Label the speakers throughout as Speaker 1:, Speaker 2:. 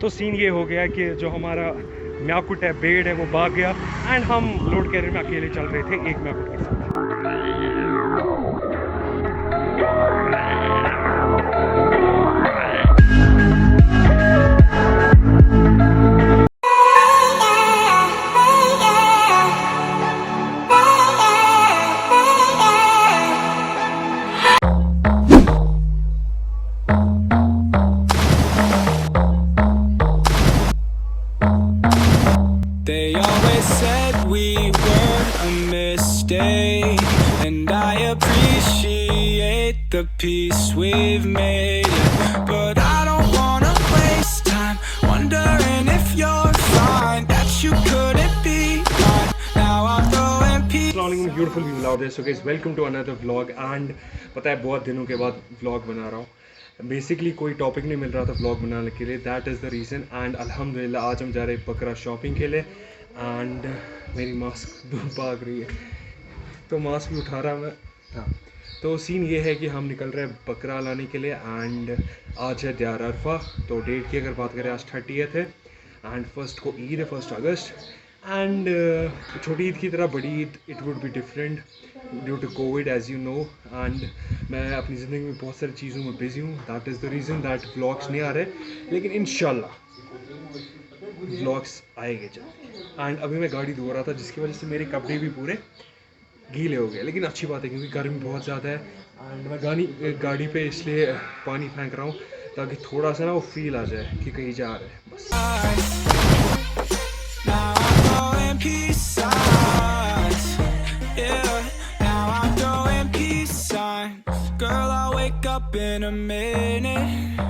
Speaker 1: तो सीन ये हो गया कि जो हमारा म्याकुट है, बेड है, वो भाग गया एंड हम लोड कैरियर में अकेले चल रहे थे एक म्याकुट के साथ।
Speaker 2: They always said we were a mistake, and I appreciate the peace we've made. But I don't wanna waste time wondering if you're fine, that you couldn't be mine. Now I'm throwing peace.
Speaker 1: Beautiful people out there, so guys welcome to another vlog. And पता है बहुत दिनों के बाद vlog बना रहा हूँ। Basically कोई टॉपिक नहीं मिल रहा था व्लॉग बनाने के लिए, that is the reason. And अल्हम्दुलिल्लाह आज हम जा रहे हैं बकरा शॉपिंग के लिए। एंड मेरी मास्क धूप भाग रही है तो मास्क भी उठा रहा मैं। हाँ, तो सीन ये है कि हम निकल रहे हैं बकरा लाने के लिए। एंड आज है द्यार अरफा, तो डेट की अगर बात करें आज 30th है एंड फर्स्ट को ईद है, 1 अगस्त। एंड छोटी ईद की तरह बड़ी Eid it would be different due to Covid as you know. And मैं अपनी ज़िंदगी में बहुत सारी चीज़ों में बिज़ी हूँ, that is the reason that vlogs नहीं आ रहे, लेकिन इंशाल्लाह व्लॉग्स आएंगे जल्द। एंड अभी मैं गाड़ी धो रहा था जिसकी वजह से मेरे कपड़े भी पूरे गीले हो गए, लेकिन अच्छी बात है क्योंकि गर्मी बहुत ज़्यादा है। एंड मैं गाड़ी पे इसलिए पानी फेंक रहा हूँ ताकि थोड़ा सा ना वो फील आ जाए कि कहीं जा रहे हैं बस।
Speaker 2: Now I'm throwing peace signs. Yeah, now I'm throwing peace signs. Girl, I'll wake up in a minute.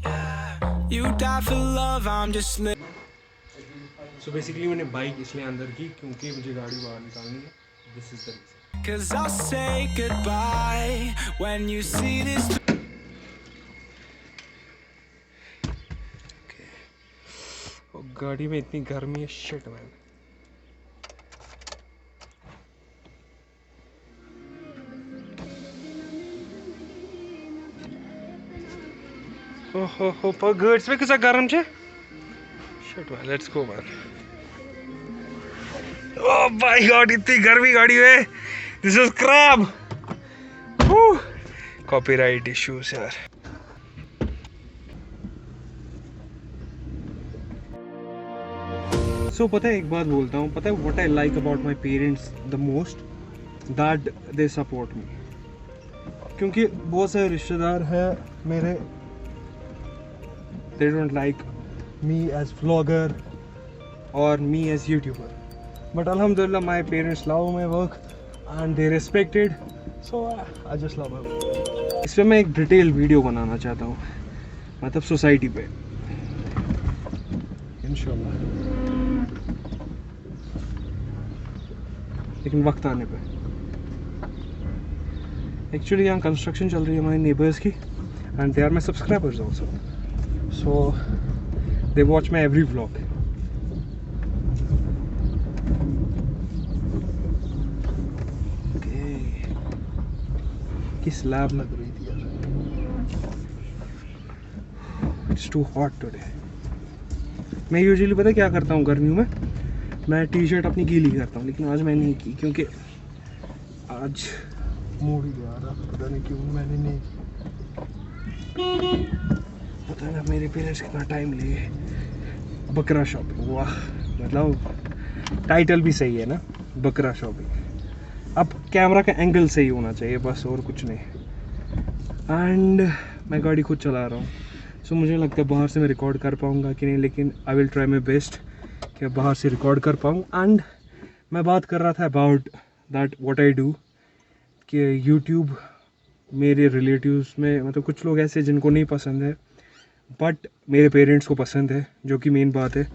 Speaker 2: Yeah, you die for love, I'm just living.
Speaker 1: So basically मैंने बाइक इसलिए अंदर की क्योंकि मुझे गाड़ी बाहर निकालनी है, this is the reason.
Speaker 2: 'Cause I'll say goodbye when you see this.
Speaker 1: और गाड़ी में इतनी गर्मी है, शिट मैन। ओहो पर गर्ड्स में कैसा गर्म छे, shit man, let's go man. Oh my God, इतनी गर्मी गाड़ी में, this is crab. Copyright issues यार। सो पता है एक बात बोलता हूँ, पता है what I like about my parents the most, that they support me. क्योंकि बहुत सारे रिश्तेदार हैं मेरे, they don't like me as vlogger और मी एज यूट्यूबर, बट अल्हम्दुलिल्लाह my parents love my work and they respected, so I just love my work. इस पर मैं एक डिटेल वीडियो बनाना चाहता हूँ, मतलब सोसाइटी पे, इंशाल्लाह, लेकिन वक्त आने पे। एक्चुअली यहाँ कंस्ट्रक्शन चल रही है हमारे नेबर्स की and they are my subscribers also, so they watch my every vlog. की स्लैब लग रही थी यार, इट्स टू हॉट टुडे। मैं यूजुअली पता क्या करता हूँ गर्मियों में, मैं टी शर्ट अपनी गीली करता हूँ, लेकिन आज मैं नहीं की क्योंकि आज मूड ही आ रहा, पता नहीं क्यों मैंने नहीं की। पता नहीं मेरे पेरेंट्स कितना टाइम लिए बकरा शॉपिंग, वाह, मतलब टाइटल भी सही है ना, बकरा शॉपिंग। अब कैमरा का एंगल सही होना चाहिए बस, और कुछ नहीं। एंड मैं गाड़ी खुद चला रहा हूँ, सो मुझे लगता है बाहर से मैं रिकॉर्ड कर पाऊँगा कि नहीं, लेकिन I will try my best कि बाहर से रिकॉर्ड कर पाऊँ। एंड मैं बात कर रहा था about that what I do, कि यूट्यूब मेरे रिलेटिव्स में मतलब कुछ लोग ऐसे जिनको नहीं पसंद है, बट मेरे पेरेंट्स को पसंद है, जो कि मेन बात है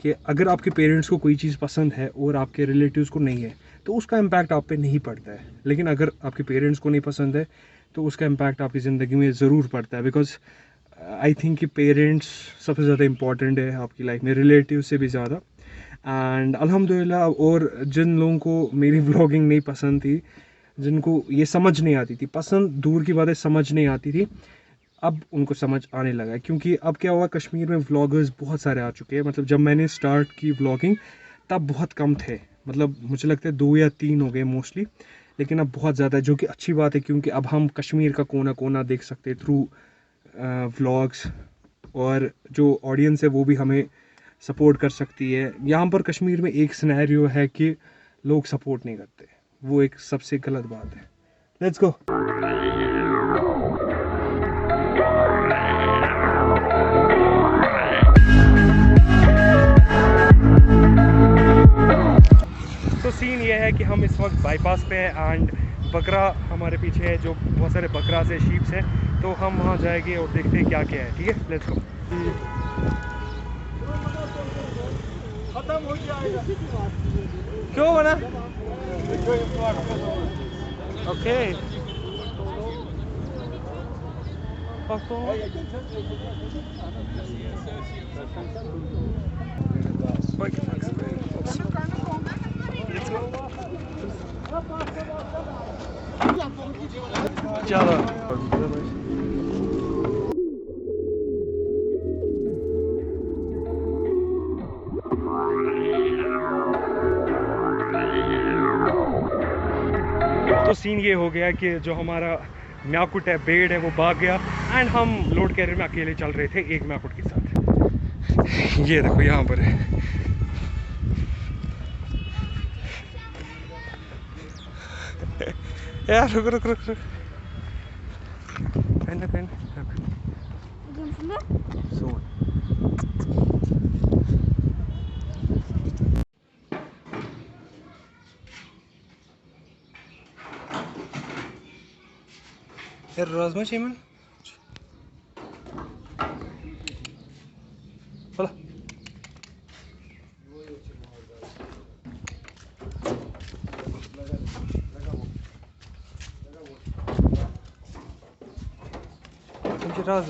Speaker 1: कि अगर आपके पेरेंट्स को कोई चीज़ पसंद है और आपके रिलेटिव्स को नहीं है तो उसका इम्पैक्ट आप पे नहीं पड़ता है, लेकिन अगर आपके पेरेंट्स को नहीं पसंद है तो उसका इम्पैक्ट आपकी ज़िंदगी में ज़रूर पड़ता है। बिकॉज आई थिंक कि पेरेंट्स सबसे ज़्यादा इम्पॉर्टेंट है आपकी लाइफ में, रिलेटिव से भी ज़्यादा। एंड अल्हम्दुलिल्लाह, और जिन लोगों को मेरी व्लॉगिंग नहीं पसंद थी, जिनको ये समझ नहीं आती थी, पसंद दूर की बात है, समझ नहीं आती थी, अब उनको समझ आने लगा है, क्योंकि अब क्या हुआ, कश्मीर में व्लॉगर्स बहुत सारे आ चुके हैं। मतलब जब मैंने स्टार्ट की व्लॉगिंग तब बहुत कम थे, मतलब मुझे लगता है 2 या 3 हो गए मोस्टली, लेकिन अब बहुत ज़्यादा है, जो कि अच्छी बात है, क्योंकि अब हम कश्मीर का कोना कोना देख सकते हैं थ्रू व्लॉग्स, और जो ऑडियंस है वो भी हमें सपोर्ट कर सकती है। यहाँ पर कश्मीर में एक सिनेरियो है कि लोग सपोर्ट नहीं करते, वो एक सबसे गलत बात है। Let's go. तो सीन ये है कि हम इस वक्त बाईपास पे हैं एंड बकरा हमारे पीछे है, जो बहुत सारे बकरा से शीप्स है, तो हम वहाँ जाएंगे और देखते हैं क्या क्या है। ठीक है, लेट्स गो। खत्म हो जाएगा क्यों बना? ओके चलो। तो सीन ये हो गया कि जो हमारा म्याकुट है, बेड़ है, वो भाग गया एंड हम लोड कैरियर में अकेले चल रहे थे एक म्याकुट के साथ। ये देखो यहाँ पर है। यार रुक रुक रुक रुक। पेन सोन। यार राजमा चेमन बोला। राज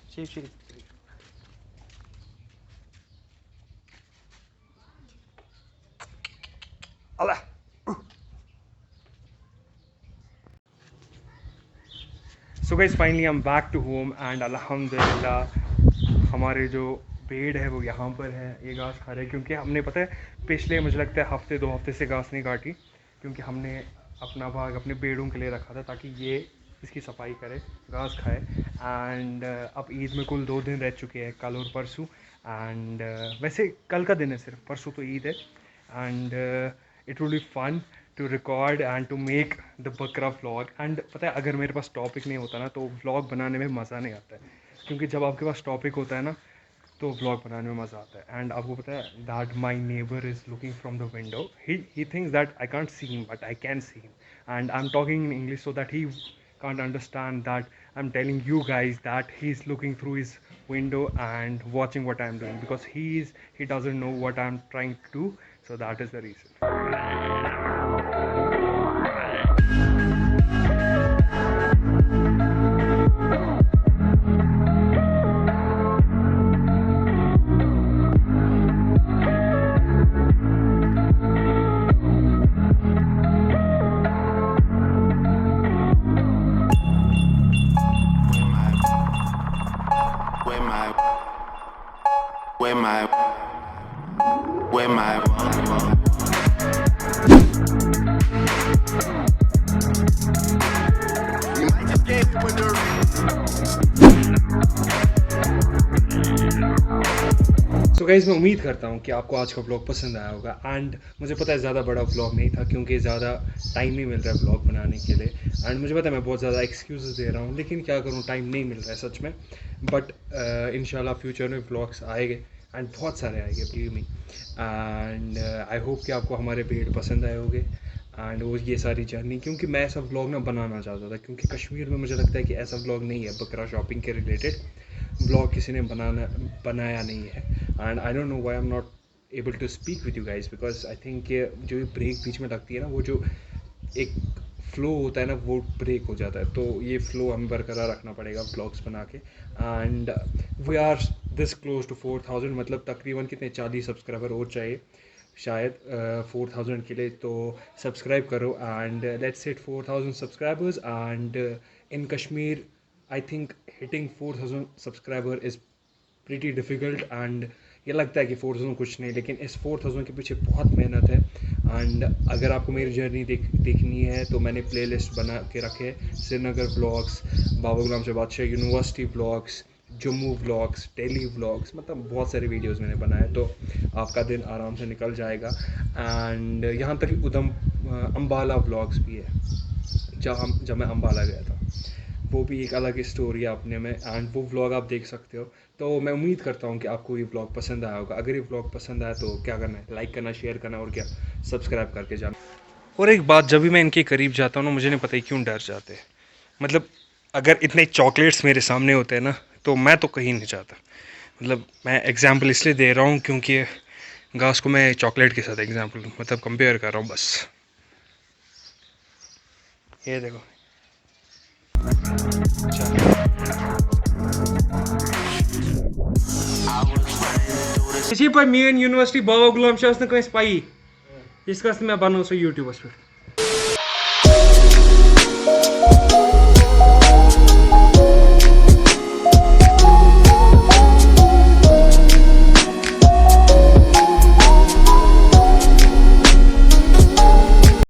Speaker 1: चीप अल्लाह। So guys finally I am back to home and अल्हम्दुलिल्लाह हमारे जो पेड़ है वो यहाँ पर है, ये घास खा रहे हैं, क्योंकि हमने पता है पिछले मुझे लगता है हफ्ते 2 हफ्ते से घास नहीं काटी, क्योंकि हमने अपना भाग अपने पेड़ों के लिए रखा था ताकि ये इसकी सफाई करे, घास खाए। एंड अब ईद में कुल 2 दिन रह चुके हैं, कल और परसों। एंड वैसे कल का दिन है सिर्फ, परसों तो ईद है। And it will be fun to record and to make the बकरा व्लॉग। एंड पता है अगर मेरे पास टॉपिक नहीं होता ना तो व्लॉग बनाने में मज़ा नहीं आता है, क्योंकि जब आपके पास टॉपिक होता है ना तो व्लॉग बनाने में मज़ा आता है। एंड आपको पता है that my neighbour is looking from the window, he thinks that I can't see him but I can see him, and I am talking in English so that he can't understand that I'm telling you guys that he's looking through his window and watching what I'm doing, because he doesn't know what I'm trying to do, so that is the reason.
Speaker 2: Where my you might just get it when you're
Speaker 1: so guys मैं उम्मीद करता हूँ कि आपको आज का vlog पसंद आया होगा। एंड मुझे पता है ज़्यादा बड़ा व्लॉग नहीं था, क्योंकि ज़्यादा टाइम नहीं मिल रहा है व्लॉग बनाने के लिए। एंड मुझे पता है मैं बहुत ज़्यादा एक्सक्यूज़ दे रहा हूँ, लेकिन क्या करूँ, टाइम नहीं मिल रहा है सच में। बट इंशाल्लाह फ्यूचर में व्लॉग्स आएंगे एंड बहुत सारे आएंगे, believe me. And I hope कि आपको हमारे पेड़ पसंद आए होंगे एंड वो ये सारी जर्नी, क्योंकि मैं ऐसा व्लॉग ना बनाना चाहता था, क्योंकि कश्मीर में मुझे लगता है कि ऐसा व्लॉग नहीं है, बकरा शॉपिंग के रिलेटेड व्लॉग किसी ने बनाया नहीं है। And I don't know why I am not able to speak with you guys, because I think जो ये ब्रेक बीच में लगती है ना, वो जो एक फ़्लो होता है ना, वो ब्रेक हो जाता है। तो ये फ़्लो हमें बरकरार रखना पड़ेगा व्लॉग्स बना के। And we are this close to 4000, मतलब तकरीबन कितने 40 सब्सक्राइबर और चाहिए। शायद 4000 के लिए, तो सब्सक्राइब करो and let's hit 4000 subscribers and in Kashmir I think hitting 4000 subscriber is pretty difficult and ये लगता है कि 4000 कुछ नहीं, लेकिन इस 4000 के पीछे बहुत मेहनत है। एंड अगर आपको मेरी जर्नी देखनी है तो मैंने प्लेलिस्ट बना के रखे हैं, श्रीनगर व्लॉग्स, बाबा गुलाम शाह बादशाह university vlogs, Jammu vlogs, Delhi vlogs, मतलब बहुत सारे वीडियोस मैंने बनाए, तो आपका दिन आराम से निकल जाएगा। एंड यहाँ तक अम्बाला व्लॉग्स भी है, जब मैं अम्बाला गया था, वो भी एक अलग स्टोरी है अपने में, एंड वो व्लॉग आप देख सकते हो। तो मैं उम्मीद करता हूँ कि आपको ये व्लॉग पसंद आया होगा। अगर ये व्लॉग पसंद आया तो क्या करना है, लाइक करना, शेयर करना और क्या, सब्सक्राइब करके जाना। और एक बात, जब भी मैं इनके करीब जाता हूँ ना, मुझे नहीं पता क्यों डर जाते हैं। मतलब अगर इतने चॉकलेट्स मेरे सामने होते हैं ना, तो मैं तो कहीं नहीं जाता। मतलब मैं एग्जांपल इसलिए दे रहा हूँ क्योंकि घास को मैं चॉकलेट के साथ एग्जांपल मतलब कंपेयर कर रहा हूँ बस। ये देखो, इसी पर मेन यूनिवर्सिटी बाबा गुलाम शाह पाई, इसका मैं बनाऊँ यूट्यूबर्स पर।